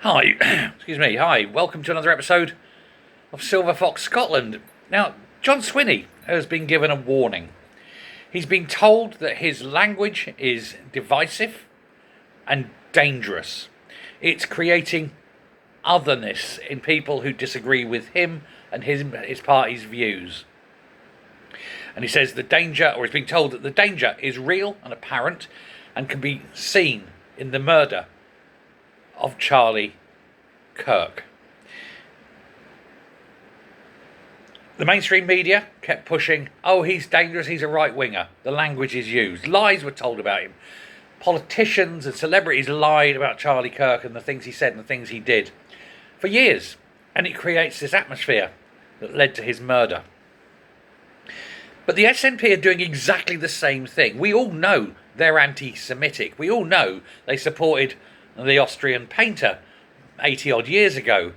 Hi, excuse me. Hi, welcome to another episode of Silver Fox Scotland. Now, John Swinney has been given a warning. He's been told that his language is divisive and dangerous. It's creating otherness in people who disagree with him and his party's views. And he says the danger, or he's been told that the danger is real and apparent and can be seen in the murder of Charlie Kirk. The mainstream media kept pushing, oh, he's dangerous, he's a right-winger. The language is used. Lies were told about him. Politicians and celebrities lied about Charlie Kirk and the things he said and the things he did for years. And it creates this atmosphere that led to his murder. But the SNP are doing exactly the same thing. We all know they're anti-Semitic. We all know they supported the Austrian painter 80 odd years ago.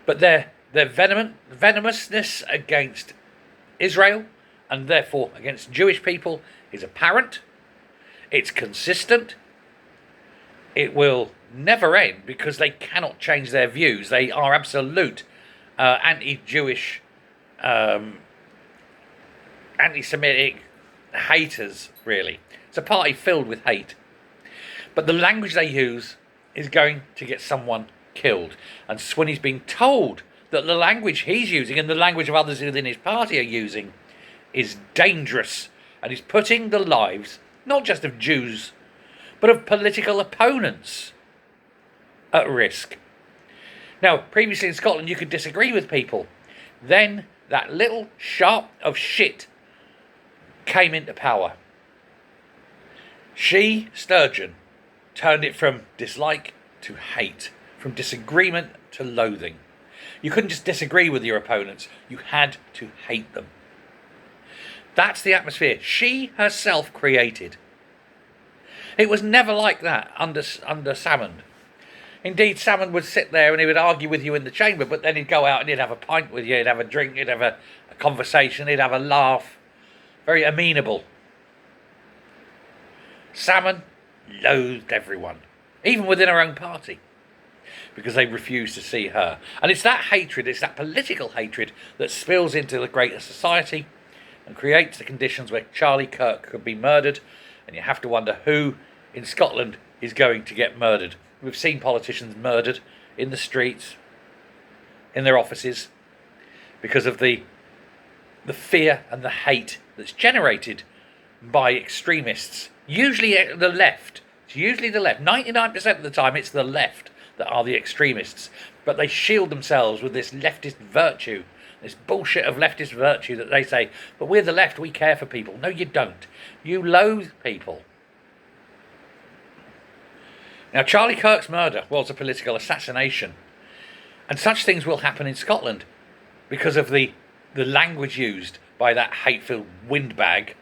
But their venomousness against Israel and therefore against Jewish people is apparent. It's consistent. It will never end because they cannot change their views. They are absolute anti-Jewish, anti-Semitic haters, really. It's a party filled with hate. But the language they use is going to get someone killed. And Swinney's been told that the language he's using and the language of others within his party are using is dangerous. And he's putting the lives, not just of Jews, but of political opponents at risk. Now, previously in Scotland, you could disagree with people. Then that little sharp of shit came into power. She, Sturgeon, turned it from dislike to hate, from disagreement to loathing. You couldn't just disagree with your opponents, you had to hate them. That's the atmosphere she herself created. It was never like that under Salmond. Indeed, Salmond would sit there and he would argue with you in the chamber, but then he'd go out and he'd have a pint with you, he'd have a drink, he'd have a conversation, he'd have a laugh. Very amenable. Salmond loathed everyone, even within her own party, because they refused to see her. And it's that hatred, it's that political hatred that spills into the greater society and creates the conditions where Charlie Kirk could be murdered, and you have to wonder who in Scotland is going to get murdered. We've seen politicians murdered in the streets, in their offices, because of the fear and the hate that's generated by extremists. Usually the left. It's usually the left. 99% of the time it's the left that are the extremists. But they shield themselves with this leftist virtue. This bullshit of leftist virtue that they say, but we're the left, we care for people. No, you don't. You loathe people. Now, Charlie Kirk's murder was a political assassination. And such things will happen in Scotland because of the language used by that hate-filled windbag,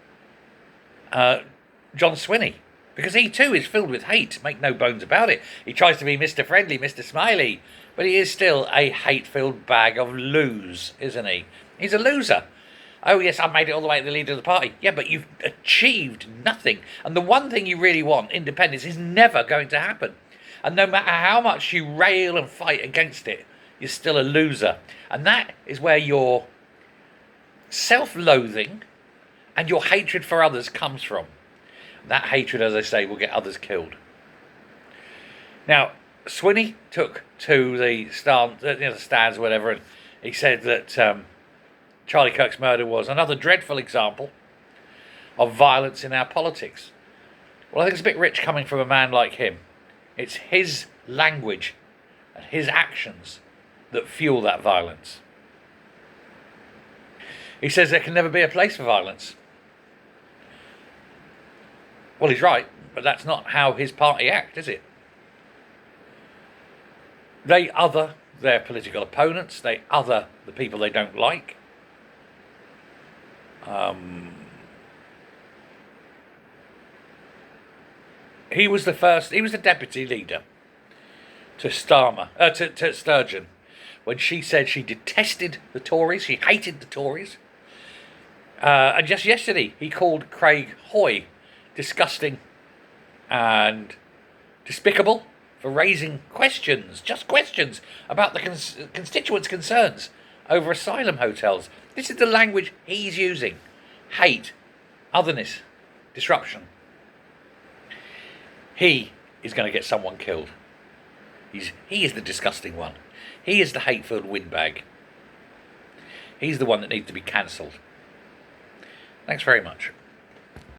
John Swinney. Because he too is filled with hate, make no bones about it. He tries to be Mr. Friendly, Mr. Smiley, but he is still a hate-filled bag of lose, isn't he? He's a loser. Oh yes, I made it all the way to the leader of the party. Yeah, but you've achieved nothing. And the one thing you really want, independence, is never going to happen. And no matter how much you rail and fight against it, you're still a loser. And that is where your self-loathing and your hatred for others comes from. That hatred, as I say, will get others killed. Now, Swinney took to the stands, or whatever, and he said that Charlie Kirk's murder was another dreadful example of violence in our politics. Well, I think it's a bit rich coming from a man like him. It's his language and his actions that fuel that violence. He says there can never be a place for violence. Well, he's right, but that's not how his party act, is it? They other their political opponents, they other the people they don't like. He was the deputy leader to Sturgeon, when she said she detested the Tories, she hated the Tories. And just yesterday, he called Craig Hoy disgusting and despicable for raising questions, just questions, about the constituents' concerns over asylum hotels. This is the language he's using. Hate, otherness, disruption. He is going to get someone killed. He is the disgusting one. He is the hate-filled windbag. He's the one that needs to be cancelled. Thanks very much.